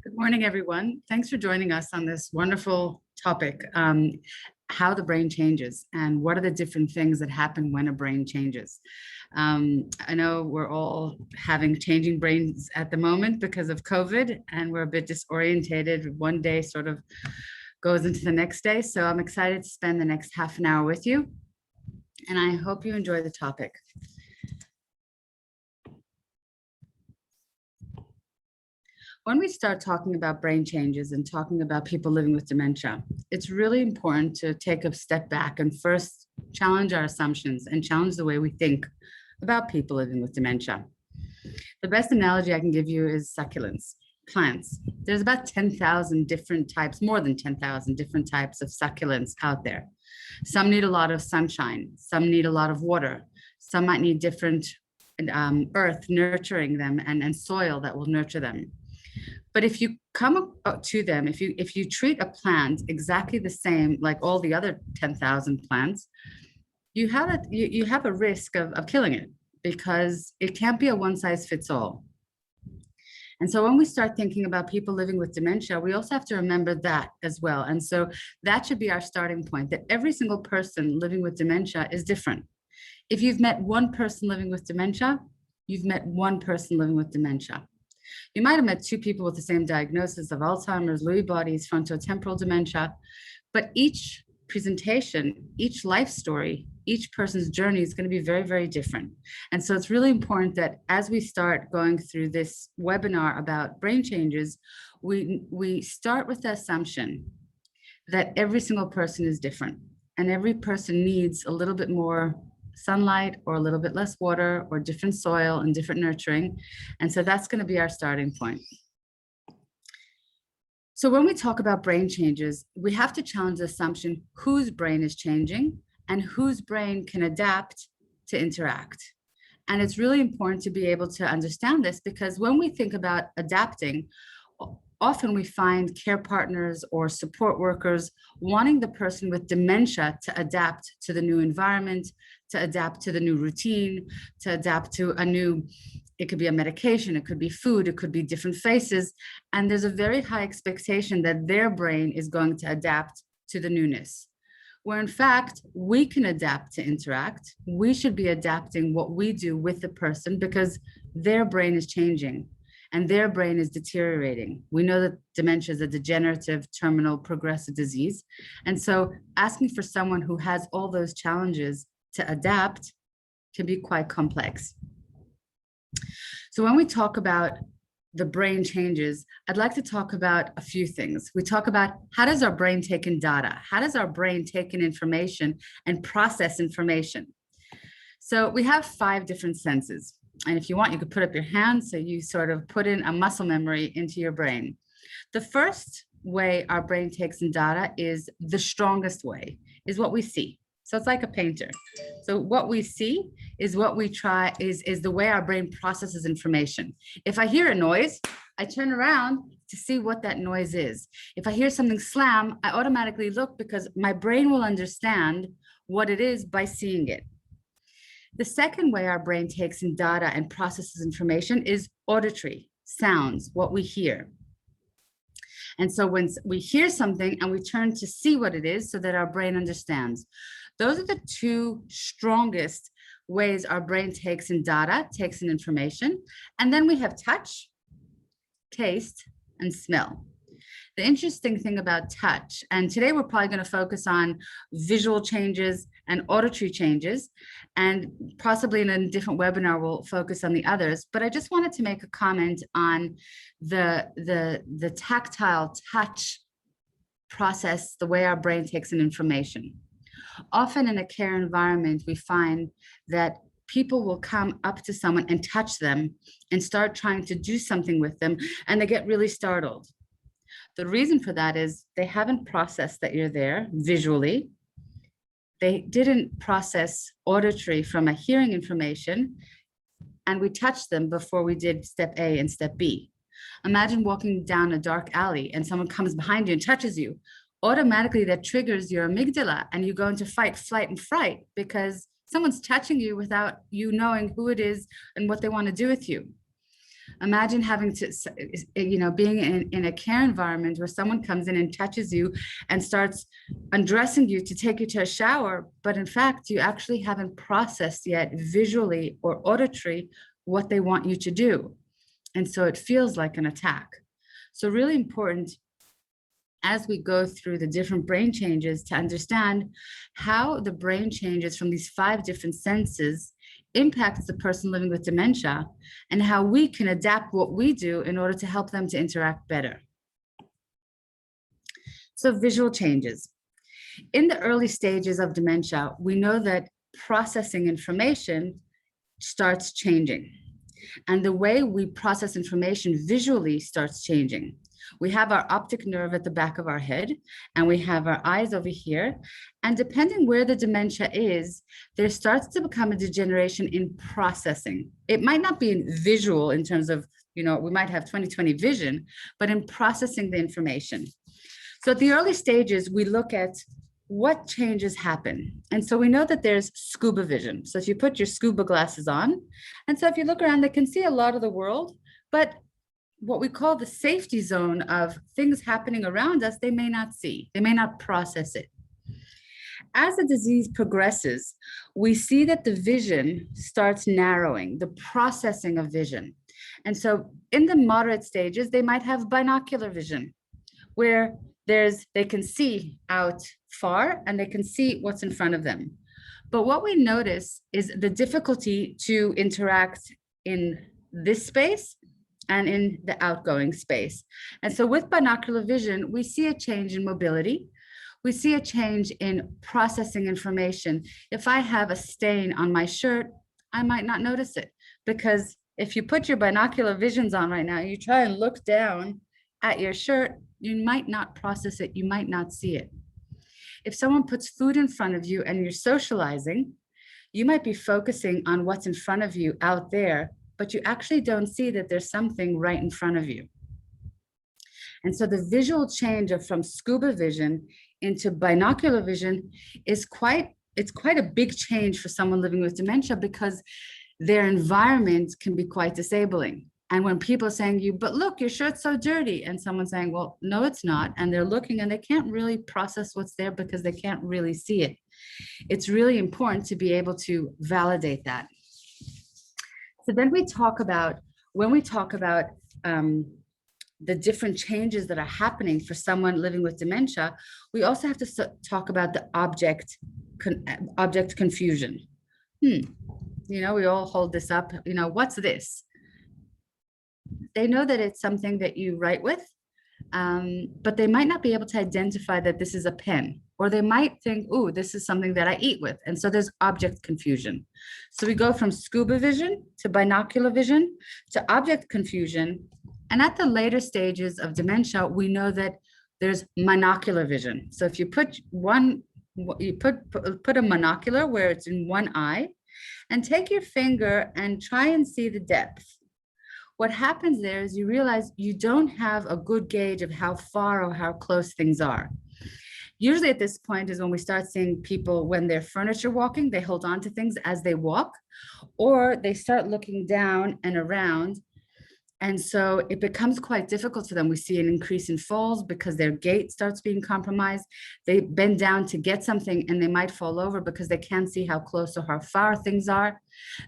Good morning, everyone. Thanks for joining us on this wonderful topic, how the brain changes and what are the different things that happen when a brain changes. I know we're all having changing brains at the moment because of COVID, and we're a bit disorientated. One day sort of goes into the next day. So I'm excited to spend the next half an hour with you, and I hope you enjoy the topic. When we start talking about brain changes and talking about people living with dementia, it's really important to take a step back and first challenge our assumptions and challenge the way we think about people living with dementia. The best analogy I can give you is succulents, plants. There's about 10,000 different types, more than 10,000 different types of succulents out there. Some need a lot of sunshine, some need a lot of water, some might need different earth nurturing them and soil that will nurture them. But if you come to them, if you treat a plant exactly the same like all the other 10,000 plants, you have a risk of killing it, because it can't be a one size fits all. And so when we start thinking about people living with dementia, we also have to remember that as well. And so that should be our starting point, that every single person living with dementia is different. If you've met one person living with dementia, you've met one person living with dementia. You might have met two people with the same diagnosis of Alzheimer's, Lewy bodies, frontotemporal dementia, but each presentation, each life story, each person's journey is going to be very, very different. And so it's really important that as we start going through this webinar about brain changes, we start with the assumption that every single person is different, and every person needs a little bit more sunlight or a little bit less water or different soil and different nurturing. And so that's going to be our starting point. So when we talk about brain changes, we have to challenge the assumption whose brain is changing and whose brain can adapt to interact. And it's really important to be able to understand this, because when we think about adapting, often we find care partners or support workers wanting the person with dementia to adapt to the new environment, to adapt to the new routine, to adapt to a new, it could be a medication, it could be food, it could be different faces. And there's a very high expectation that their brain is going to adapt to the newness. Where in fact, we can adapt to interact. We should be adapting what we do with the person, because their brain is changing and their brain is deteriorating. We know that dementia is a degenerative, terminal, progressive disease. And so asking for someone who has all those challenges to adapt can be quite complex. So when we talk about the brain changes, I'd like to talk about a few things. We talk about, how does our brain take in data? How does our brain take in information and process information? So we have 5 different senses. And if you want, you could put up your hand so you sort of put in a muscle memory into your brain. The first way our brain takes in data is the strongest way, is what we see. So it's like a painter. So what we see is what we try, is the way our brain processes information. If I hear a noise, I turn around to see what that noise is. If I hear something slam, I automatically look, because my brain will understand what it is by seeing it. The second way our brain takes in data and processes information is auditory, sounds, what we hear. And so when we hear something and we turn to see what it is so that our brain understands. Those are the 2 strongest ways our brain takes in data, takes in information. And then we have touch, taste, and smell. The interesting thing about touch, and today we're probably going to focus on visual changes and auditory changes, and possibly in a different webinar we'll focus on the others, but I just wanted to make a comment on the tactile touch process, the way our brain takes in information. Often in a care environment, we find that people will come up to someone and touch them and start trying to do something with them, and they get really startled. The reason for that is they haven't processed that you're there visually. They didn't process auditory from a hearing information, and we touched them before we did step A and step B. Imagine walking down a dark alley and someone comes behind you and touches you. Automatically that triggers your amygdala and you go into fight, flight, and fright, because someone's touching you without you knowing who it is and what they want to do with you. Imagine having to, being in a care environment where someone comes in and touches you and starts undressing you to take you to a shower, but in fact, you actually haven't processed yet visually or auditory what they want you to do. And so it feels like an attack. So really important as we go through the different brain changes to understand how the brain changes from these 5 different senses impacts the person living with dementia, and how we can adapt what we do in order to help them to interact better. So visual changes. In the early stages of dementia, we know that processing information starts changing. And the way we process information visually starts changing. We have our optic nerve at the back of our head, and we have our eyes over here. And depending where the dementia is, there starts to become a degeneration in processing. It might not be in visual in terms of, we might have 20/20 vision, but in processing the information. So at the early stages, we look at what changes happen. And so we know that there's scuba vision. So if you put your scuba glasses on, and so if you look around, they can see a lot of the world, but what we call the safety zone of things happening around us, they may not see, they may not process it. As the disease progresses, we see that the vision starts narrowing, the processing of vision. And so in the moderate stages, they might have binocular vision, where they can see out far and they can see what's in front of them. But what we notice is the difficulty to interact in this space and in the outgoing space. And so with binocular vision, we see a change in mobility. We see a change in processing information. If I have a stain on my shirt, I might not notice it, because if you put your binocular visions on right now, you try and look down at your shirt, you might not process it, you might not see it. If someone puts food in front of you and you're socializing, you might be focusing on what's in front of you out there, but you actually don't see that there's something right in front of you. And so the visual change from scuba vision into binocular vision is quite a big change for someone living with dementia, because their environment can be quite disabling. And when people are saying to you, but look, your shirt's so dirty, and someone's saying, well, no, it's not, and they're looking and they can't really process what's there because they can't really see it. It's really important to be able to validate that. So then when we talk about the different changes that are happening for someone living with dementia, we also have to talk about the object confusion. We all hold this up, what's this? They know that it's something that you write with, but they might not be able to identify that this is a pen, or they might think, oh, this is something that I eat with. And so there's object confusion. So we go from scuba vision to binocular vision to object confusion. And at the later stages of dementia, we know that there's monocular vision. So if you put put a monocular where it's in one eye, and take your finger and try and see the depth. What happens there is you realize you don't have a good gauge of how far or how close things are. Usually at this point is when we start seeing people, when they're furniture walking, they hold on to things as they walk, or they start looking down and around. And so it becomes quite difficult for them. We see an increase in falls because their gait starts being compromised. They bend down to get something and they might fall over because they can't see how close or how far things are.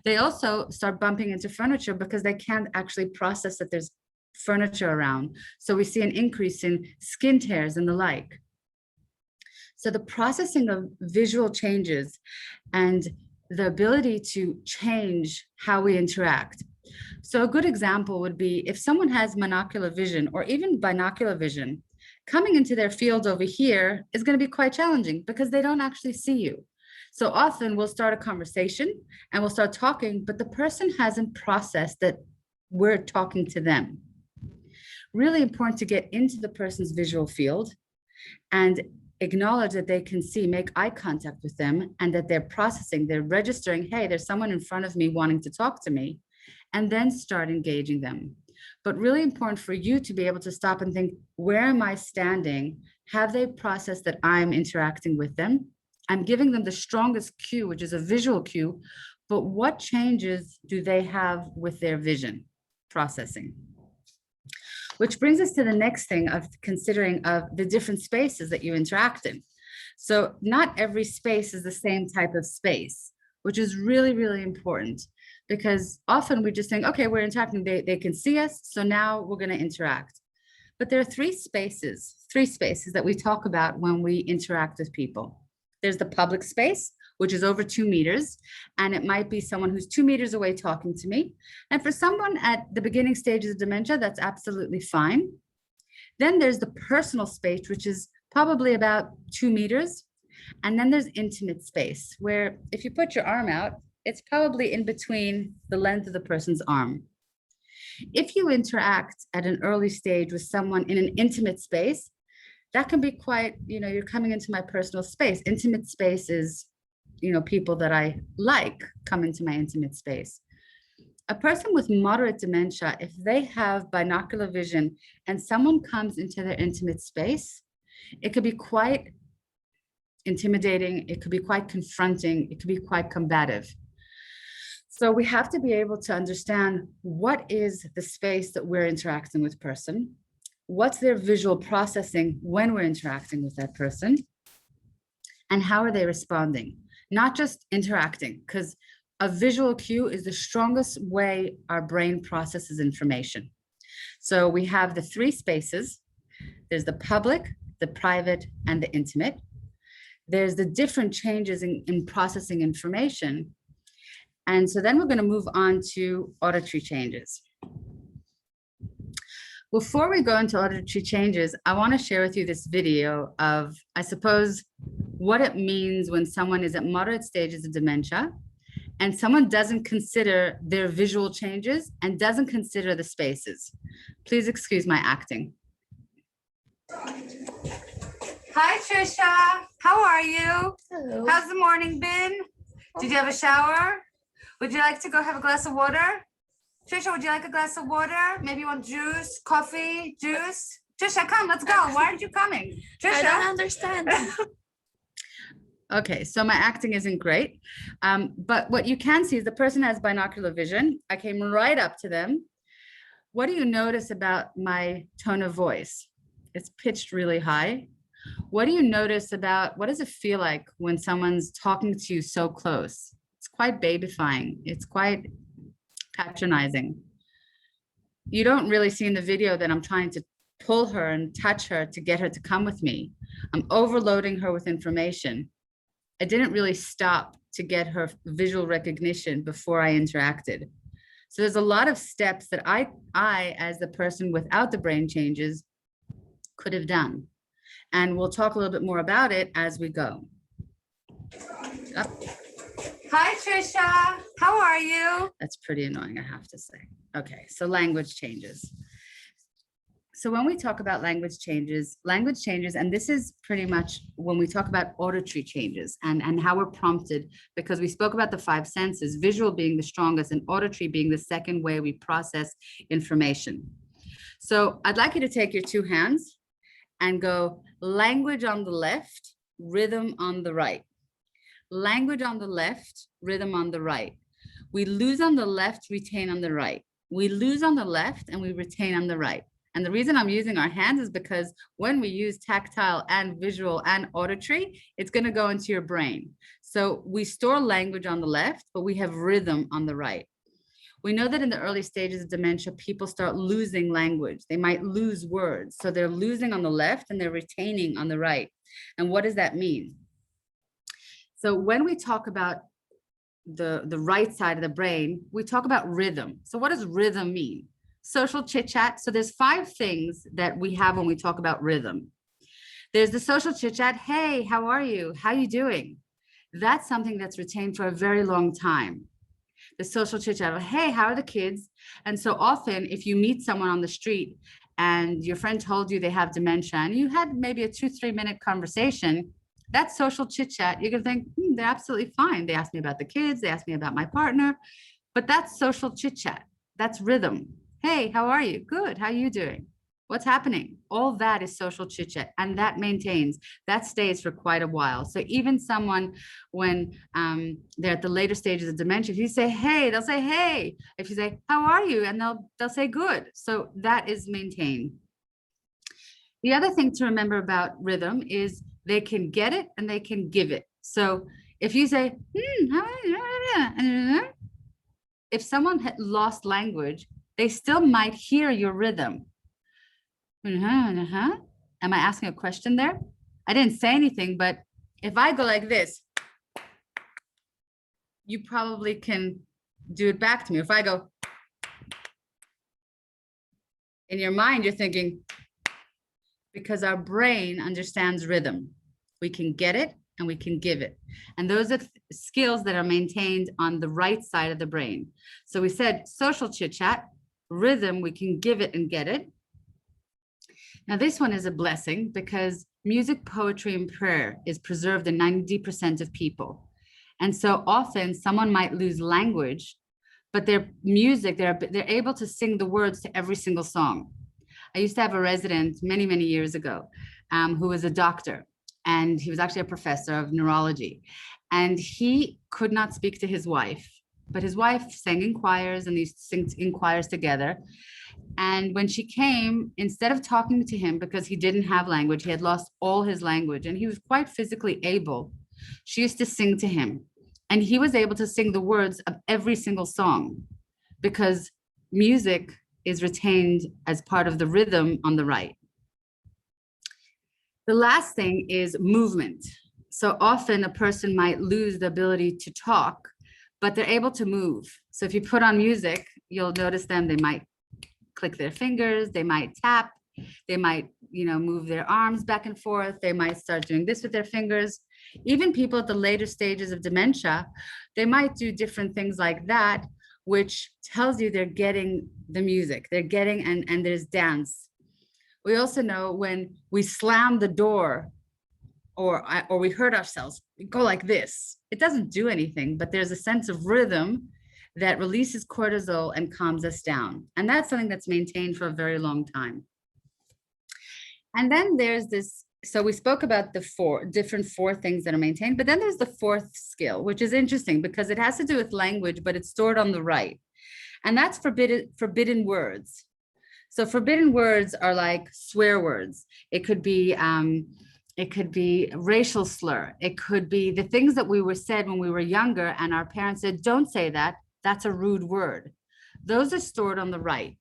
They also start bumping into furniture because they can't actually process that there's furniture around. So we see an increase in skin tears and the like. So the processing of visual changes and the ability to change how we interact. So a good example would be if someone has monocular vision or even binocular vision, coming into their field over here is going to be quite challenging because they don't actually see you. So often we'll start a conversation and we'll start talking, but the person hasn't processed that we're talking to them. Really important to get into the person's visual field and acknowledge that they can see, make eye contact with them, and that they're processing, they're registering, hey, there's someone in front of me wanting to talk to me, and then start engaging them. But really important for you to be able to stop and think, where am I standing? Have they processed that I'm interacting with them? I'm giving them the strongest cue, which is a visual cue, but what changes do they have with their vision? processing. Which brings us to the next thing of considering of the different spaces that you interact in. So not every space is the same type of space, which is really, really important, because often we just think, okay, we're interacting, they can see us, so now we're going to interact. But there are three spaces that we talk about when we interact with people. There's the public space, which is over 2 meters, and it might be someone who's 2 meters away talking to me. And for someone at the beginning stages of dementia, that's absolutely fine. Then there's the personal space, which is probably about 2 meters. And then there's intimate space, where if you put your arm out, it's probably in between the length of the person's arm. If you interact at an early stage with someone in an intimate space, that can be quite, you're coming into my personal space. Intimate space is, people that I like come into my intimate space. A person with moderate dementia, if they have binocular vision and someone comes into their intimate space, it could be quite intimidating. It could be quite confronting. It could be quite combative. So we have to be able to understand what is the space that we're interacting with person, what's their visual processing when we're interacting with that person, and how are they responding? Not just interacting, because a visual cue is the strongest way our brain processes information. So we have the three spaces. There's the public, the private, and the intimate. There's the different changes in processing information. And so then we're going to move on to auditory changes. Before we go into auditory changes, I want to share with you this video of, I suppose, what it means when someone is at moderate stages of dementia and someone doesn't consider their visual changes and doesn't consider the spaces. Please excuse my acting. Hi, Trisha. How are you? Hello. How's the morning been? Did you have a shower? Would you like to go have a glass of water? Trisha, would you like a glass of water? Maybe you want juice, coffee, juice? Trisha, come, let's go. Why aren't you coming? Trisha. I don't understand. Okay, so my acting isn't great. But what you can see is the person has binocular vision. I came right up to them. What do you notice about my tone of voice? It's pitched really high. What do you notice about, what does it feel like when someone's talking to you so close? It's quite babyfying. It's quite patronizing. You don't really see in the video that I'm trying to pull her and touch her to get her to come with me. I'm overloading her with information. I didn't really stop to get her visual recognition before I interacted. So there's a lot of steps that I as the person without the brain changes, could have done. And we'll talk a little bit more about it as we go. Up. Hi, Trisha. How are you? That's pretty annoying, I have to say. Okay, so language changes. So when we talk about language changes, and this is pretty much when we talk about auditory changes and how we're prompted, because we spoke about the 5 senses, visual being the strongest and auditory being the second way we process information. So I'd like you to take your 2 hands and go language on the left, rhythm on the right. Language on the left, rhythm on the right. We lose on the left, retain on the right. We lose on the left and we retain on the right. And the reason I'm using our hands is because when we use tactile and visual and auditory, it's going to go into your brain. So we store language on the left, but we have rhythm on the right. We know that in the early stages of dementia, people start losing language. They might lose words. So they're losing on the left and they're retaining on the right. And what does that mean? So when we talk about the right side of the brain, we talk about rhythm. So what does rhythm mean? Social chit chat. So there's 5 things that we have when we talk about rhythm. There's the social chit chat. Hey, how are you? How you doing? That's something that's retained for a very long time. The social chit chat of, hey, how are the kids? And so often if you meet someone on the street and your friend told you they have dementia and you had maybe a 2-3 minute conversation, that's social chit chat. You're gonna think, they're absolutely fine. They asked me about the kids. They asked me about my partner, but that's social chit chat. That's rhythm. Hey, how are you? Good. How are you doing? What's happening? All that is social chit chat, and that maintains, that stays for quite a while. So even someone, when they're at the later stages of dementia, if you say hey, they'll say hey. If you say how are you, and they'll say good. So that is maintained. The other thing to remember about rhythm is they can get it and they can give it. So if you say, if someone had lost language, they still might hear your rhythm. Am I asking a question there? I didn't say anything, but if I go like this, you probably can do it back to me. If I go, in your mind, you're thinking, because our brain understands rhythm. We can get it and we can give it. And those are skills that are maintained on the right side of the brain. So we said social chit chat, rhythm, we can give it and get it. Now, this one is a blessing because music, poetry, and prayer is preserved in 90% of people. And so often someone might lose language, but their music, they're able to sing the words to every single song. I used to have a resident many, many years ago who was a doctor, and he was actually a professor of neurology. And he could not speak to his wife, but his wife sang in choirs, and they used to sing in choirs together. And when she came, instead of talking to him, because he didn't have language, he had lost all his language, and he was quite physically able, she used to sing to him. And he was able to sing the words of every single song because music is retained as part of the rhythm on the right. The last thing is movement. So often a person might lose the ability to talk, but they're able to move. So if you put on music, you'll notice them, they might click their fingers, they might tap, they might, move their arms back and forth, they might start doing this with their fingers. Even people at the later stages of dementia, they might do different things like that, which tells you they're getting the music, they're getting, and there's dance. We also know when we slam the door or we hurt ourselves, we go like this. It doesn't do anything, but there's a sense of rhythm that releases cortisol and calms us down. And that's something that's maintained for a very long time. And then there's this, so we spoke about the four things that are maintained, but then there's the fourth skill, which is interesting because it has to do with language, but it's stored on the right. And that's forbidden words. So forbidden words are like swear words. It could be racial slur. It could be the things that we were said when we were younger and our parents said, don't say that. That's a rude word. Those are stored on the right.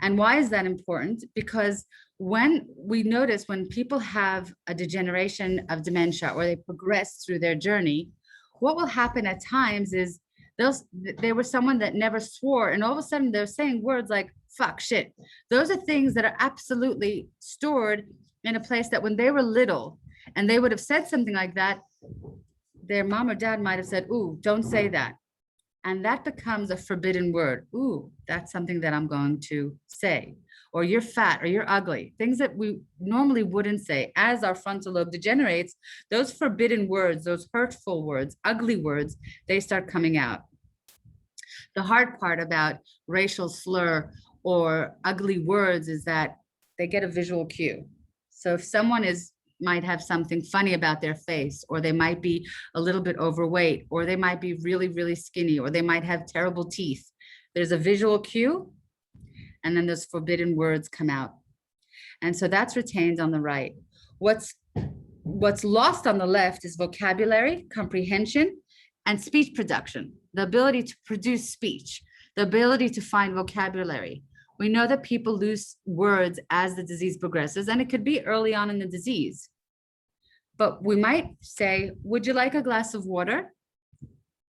And why is that important? Because when we notice when people have a degeneration of dementia or they progress through their journey, what will happen at times is they were someone that never swore, and all of a sudden they're saying words like fuck, shit. Those are things that are absolutely stored in a place that when they were little and they would have said something like that, their mom or dad might have said, ooh, don't say that. And that becomes a forbidden word. Ooh, that's something that I'm going to say. Or you're fat, or you're ugly. Things that we normally wouldn't say. As our frontal lobe degenerates, those forbidden words, those hurtful words, ugly words, they start coming out. The hard part about racial slur or ugly words is that they get a visual cue. So if someone might have something funny about their face, or they might be a little bit overweight, or they might be really, really skinny, or they might have terrible teeth, there's a visual cue, and then those forbidden words come out. And so that's retained on the right. What's lost on the left is vocabulary, comprehension, and speech production, the ability to produce speech, the ability to find vocabulary. We know that people lose words as the disease progresses, and it could be early on in the disease. But we might say, would you like a glass of water?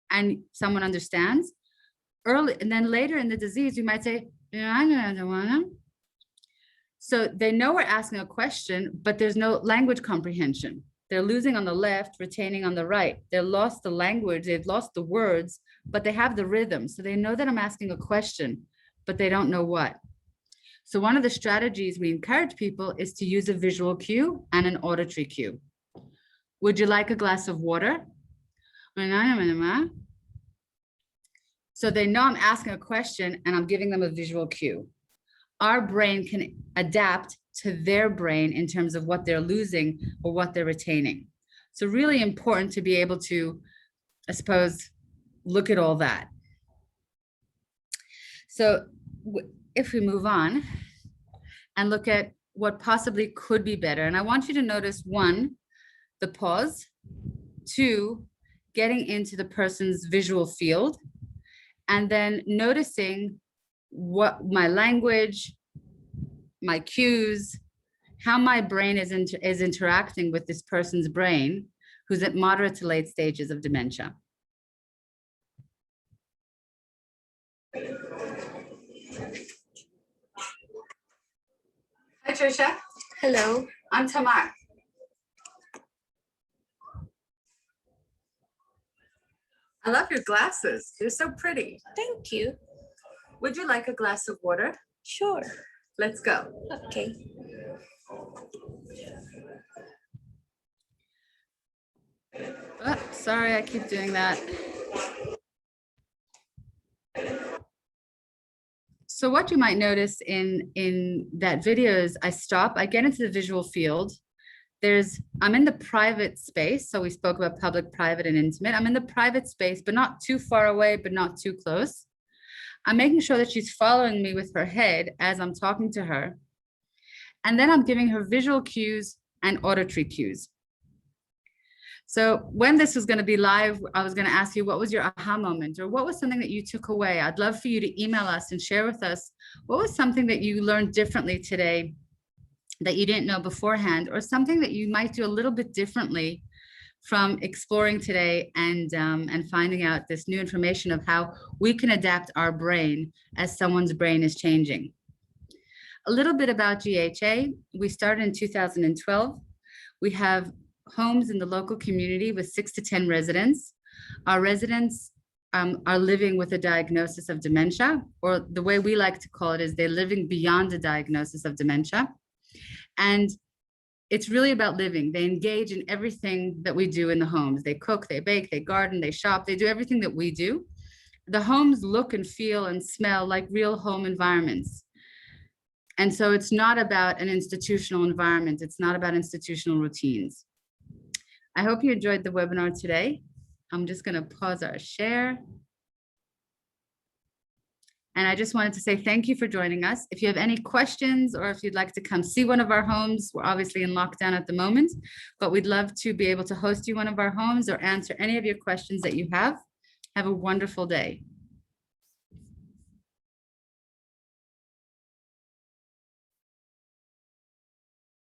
And someone understands. Early, and then later in the disease, we might say, so they know we're asking a question, but there's no language comprehension. They're losing on the left, retaining on the right. They lost the language, they've lost the words, but they have the rhythm. So they know that I'm asking a question, but they don't know what. So one of the strategies we encourage people is to use a visual cue and an auditory cue. Would you like a glass of water? So they know I'm asking a question and I'm giving them a visual cue. our brain can adapt to their brain in terms of what they're losing or what they're retaining. So really important to be able to, I suppose, look at all that. So if we move on and look at what possibly could be better, and I want you to notice, one, the pause, two, getting into the person's visual field, and then noticing what my language, my cues, how my brain is interacting with this person's brain who's at moderate to late stages of dementia. Hi, Trisha. Hello. I'm Tamar. I love your glasses. They're so pretty. Thank you. Would you like a glass of water? Sure. Let's go. Okay. Oh, sorry, I keep doing that. So what you might notice in that video is I stop, I get into the visual field. I'm in the private space. So we spoke about public, private, and intimate. I'm in the private space, but not too far away, but not too close. I'm making sure that she's following me with her head as I'm talking to her. And then I'm giving her visual cues and auditory cues. So when this was going to be live, I was going to ask you, what was your aha moment, or what was something that you took away? I'd love for you to email us and share with us, what was something that you learned differently today that you didn't know beforehand, or something that you might do a little bit differently from exploring today and finding out this new information of how we can adapt our brain as someone's brain is changing. A little bit about GHA. We started in 2012. We have homes in the local community with 6 to 10 residents. Our residents are living with a diagnosis of dementia, or the way we like to call it is they're living beyond the diagnosis of dementia. And it's really about living. They engage in everything that we do in the homes. They cook, they bake, they garden, they shop, they do everything that we do. The homes look and feel and smell like real home environments. And so it's not about an institutional environment. It's not about institutional routines. I hope you enjoyed the webinar today. I'm just going to pause our share. And I just wanted to say thank you for joining us. If you have any questions, or if you'd like to come see one of our homes, we're obviously in lockdown at the moment, but we'd love to be able to host you one of our homes or answer any of your questions that you have. Have a wonderful day.